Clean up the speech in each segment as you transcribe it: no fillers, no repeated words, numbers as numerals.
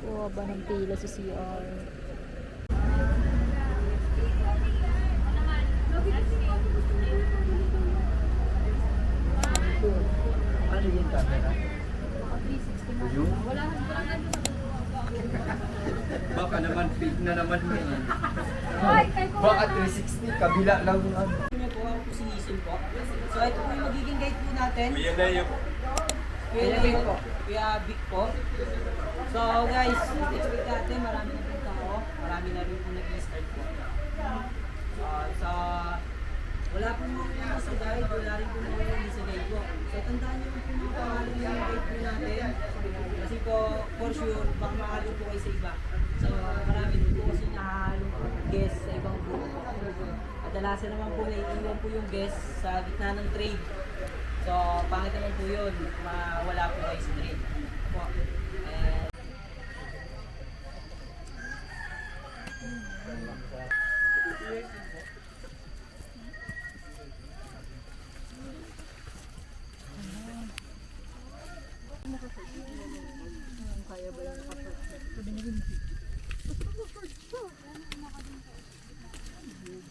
Oh, ba ng pila sa CR? Ano yung camera? Yung? Baka naman fake na naman yan. Baka 360, kabila lang yung ano. Niyo po, ako po si Nisin po. So ito po yung magiging guide po natin. Kuya Leo. Kuya Leo po. Kuya Vic po. So guys, expect natin marami na pong tao. Marami na rin po nag-start po. So wala po mga sa guide, wala rin po mga sa guide po. So tandaan niyo po mga pangalan ng guide po natin. Kasi po, for sure, baka mahalo po kayo sa iba. So marami po kasi nahalong guest sa ibang group. Kadalasan naman po naiiwan po yung guest sa gitna ng trade. So, pangit naman po yun, mawala po kayo sa trade. Po. Kaya ba yung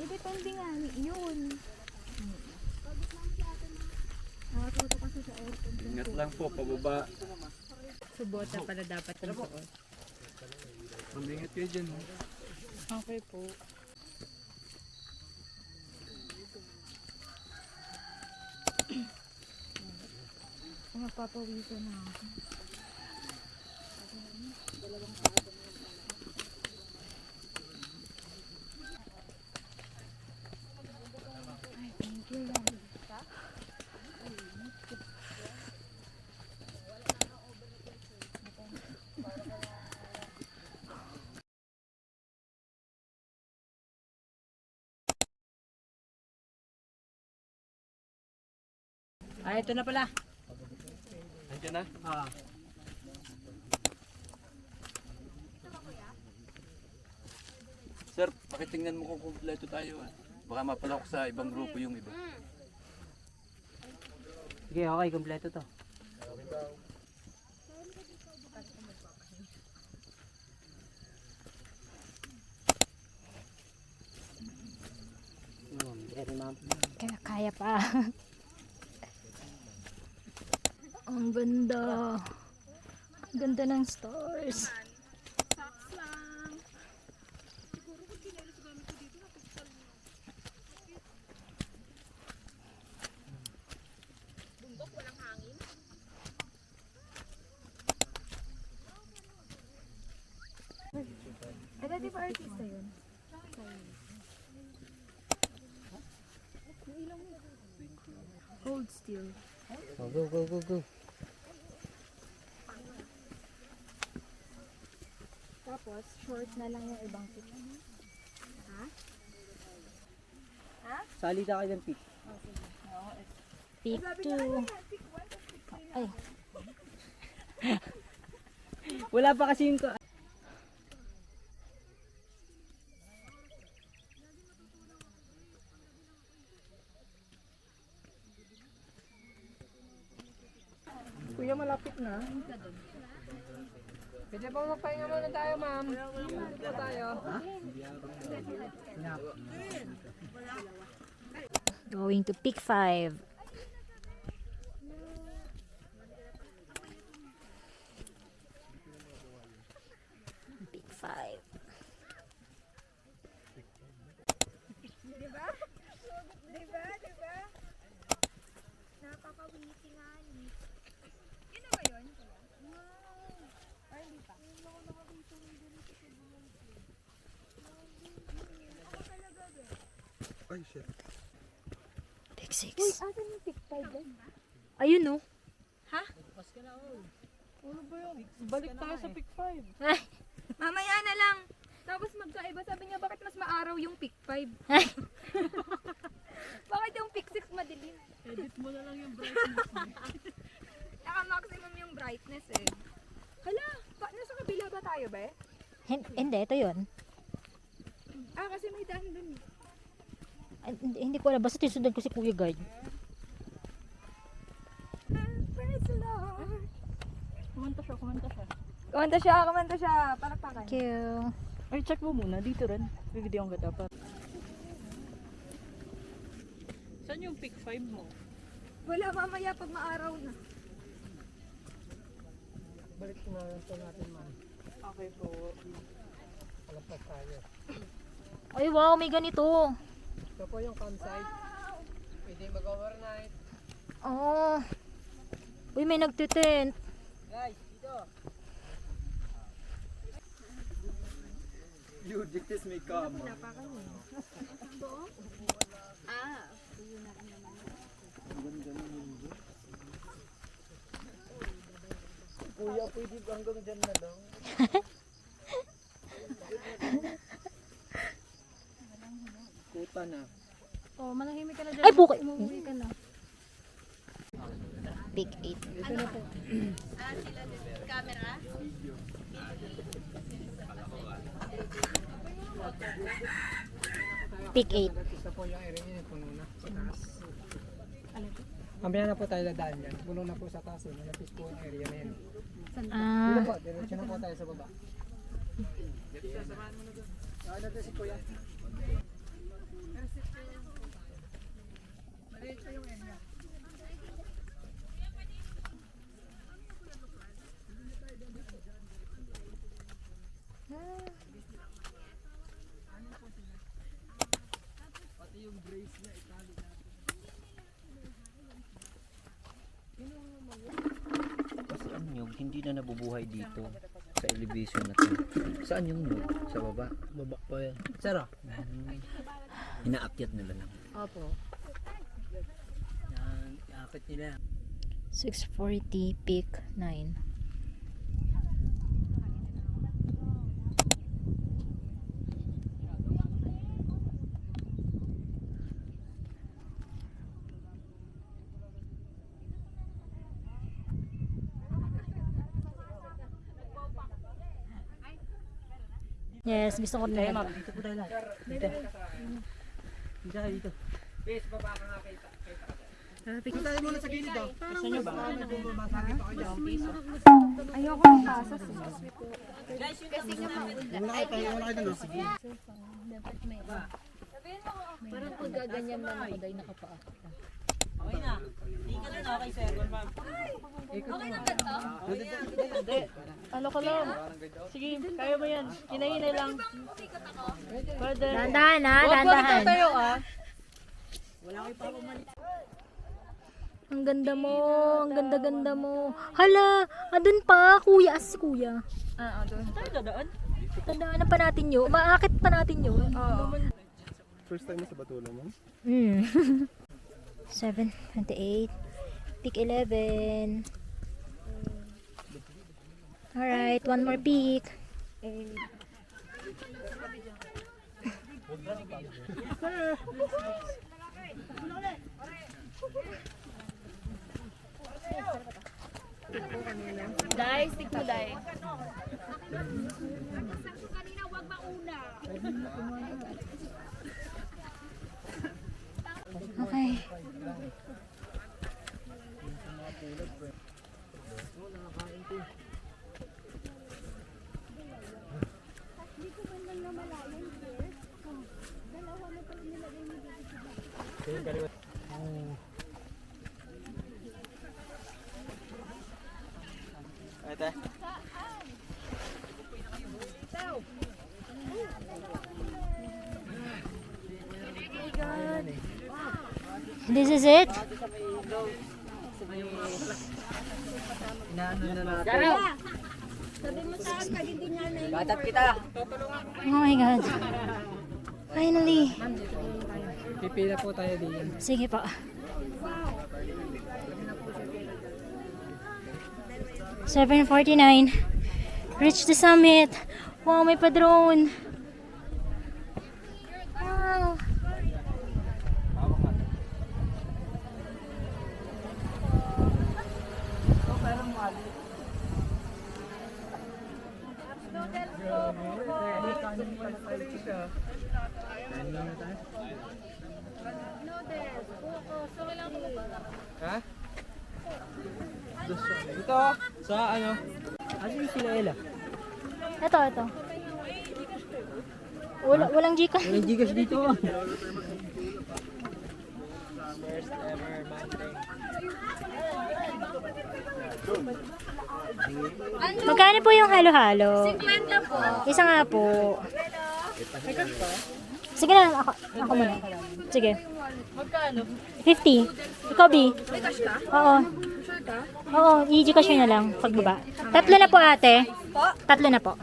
depende nga yun. Nakatuto kasi sa aircon. Ingat lang po, pababa. Subota pala dapat yung suot. Mamingat kayo dyan. Okay po. Magpapawisan na ako. Ay, thank you lang. Ay, ito na pala. Andiyan na? Sir, pakitingnan mo kung kumpleto tayo. Baka mapalak sa ibang grupo yung iba. Sige, okay, kompleto to. Kaya pa. Ang ganda. Ganda ng stars. Ay, di ba artista yun? Hold still. Oh, go, go, go, go. Tapos, short na lang yung ibang pick. Ha? Ha? Salita kayo ng pick. Pick 2. Ay. Wala pa kasi yung... Kuya, malapit na. Pwede ba magpahinga muna tayo, ma'am? Dito tayo. Going to pick 5. Pick 5. Diba? Diba? Diba? Napakawisi nga ni. Yun na ba yun? Wow! Or hindi pa? Ako talaga ba? Ay, shit. Pick 6. Uy, asan yung pick 5 din? Ayun no. Ano ba yun? Balik tayo sa pick 5. Ay. Mamaya na lang. Tapos magkaiba. Sabi niya, bakit mas maaraw yung pick 5? Ay. Bakit yung pick 6 madilim? Edit mo na lang yung brightness mo. Naka-maximum yung brightness eh. Hala, nasa kabila ba tayo ba eh? Hindi, ito yun. Ah, kasi may daan dun. Hindi ko alam. Basta tisundan ko si Kuya Guard. Praise the Lord. Kumanta siya, kumanta siya. Kumanta siya. Palakpakan. Thank you. Ay, check mo muna. Dito rin. Bibidyoan ka dapat. Saan yung pick 5 mo? Wala, mamaya pag maaraw na. Balik na ito natin, ma'am. Okay po. Palagpas tayo. Ay, wow, may ganito. Ito po yung campsite. Pwede mag-overnight. Oh. Uy, may nagtitent. Guys, dito. You, this may kama. Kuya, pwede hanggang dyan na lang. Kuta na. Oh, manahimik ka na dyan. Ay, bukay. Umuwi ka na. Big 8. Big 8. Ito po yung area niya, puno na sa taas. Mamaya na po tayo dadaan yan. Puno na po sa taas. Malapis po yung area na yan. Dito po, diretso na po tayo sa baba. Ano to si Kuya? Kasi ang nyug, hindi na nabubuhay dito sa elevation na to. Saan yung nyug? Sa baba? Baba po yan. Saro? Inaakyat nila lang. Opo. Yan, iakit nila. 640 peak 9. Yes, gusto ko Tayo, na. ma'am. Dito po tayo lang. Dito. Dito, dito. Bes, baba ka nga kita. Dito tayo muna sa gilid daw. Gusto nyo ba? May bumabasagi pa kayo. Ayoko ng pasas. Guys, yung wala kayo doon. Sige. Parang pag gaganyan man ako dahil nakapaa. Okay na. Hindi ka lang okay, sir. Okay na ba ito? Hindi. Ano ka lang? Sige, kaya mo yan. Hinahinay lang. Pwede. Dandahan ha, Huwag dandahan. tayo ah. Ang ganda mo, ang ganda-ganda mo. Hala, andun pa, kuya, si kuya. Doon tayo dadaan. Tandaan pa natin yun, maakit pa natin yun. First time mo sa Batulan, ma'am? 7:28, peak 11. Alright, one more peak. Dai, stick mo dai. Okay. This is it? Inaano na natin. Gatap kita. Oh my God. Finally. Pipila po tayo din. Sige pa. 7:49. Reach the summit. Wow, may pa-drone. Wow. Ha? Dito, sa ano? Asan sila Ella? Ito. Walang Gcash. Walang Gcash dito. Magkano po yung halo-halo? 50 po. Isa nga po. Sige na, ako muna. Sige. Magkano? 50. Ikaw, B. May cash ka? Oo. Sure ka? Oo, i-Gcash nyo na lang pagbaba. 3 na po, ate. Po? 3 na po.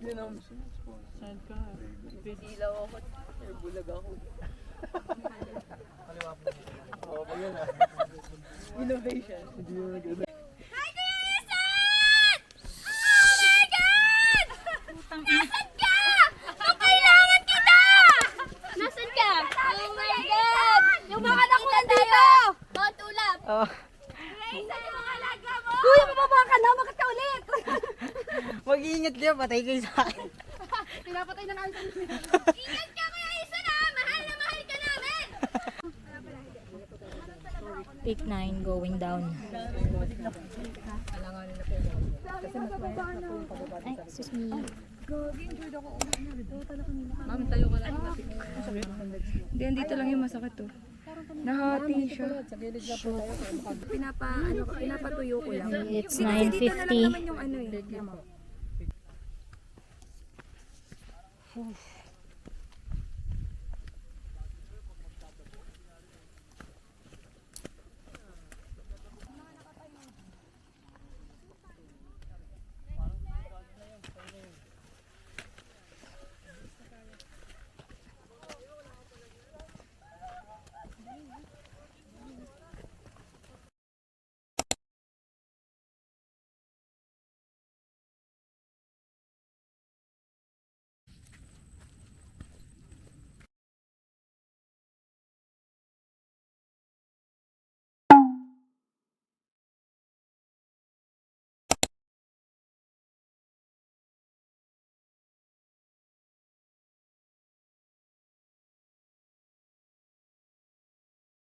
Hello. Saan ka? Bisilaw ako. Bulag ako. Innovation. Hi, Jason! Oh my God! Nasaan ka? Kailangan kita! Nasaan ka? Oh my God! Yung mga nakuha dito! Tulap! Oh. Jason, yung mga alaga mo! Kuya, mababa ka na! Bakit ka ulit? Mag-iingat kayo, patay kayo sa akin. Pinapatay na namin. Ingat ka, Kuya Jason, ha! Mahal na mahal ka namin! 8-9 going down. Ay, excuse me. Ma'am, tayo ka lang. Hindi, andito lang yung masakit to. Nahati siya. Pinapatuyo ko lang. It's Dito na lang 9:50. naman yung ano eh.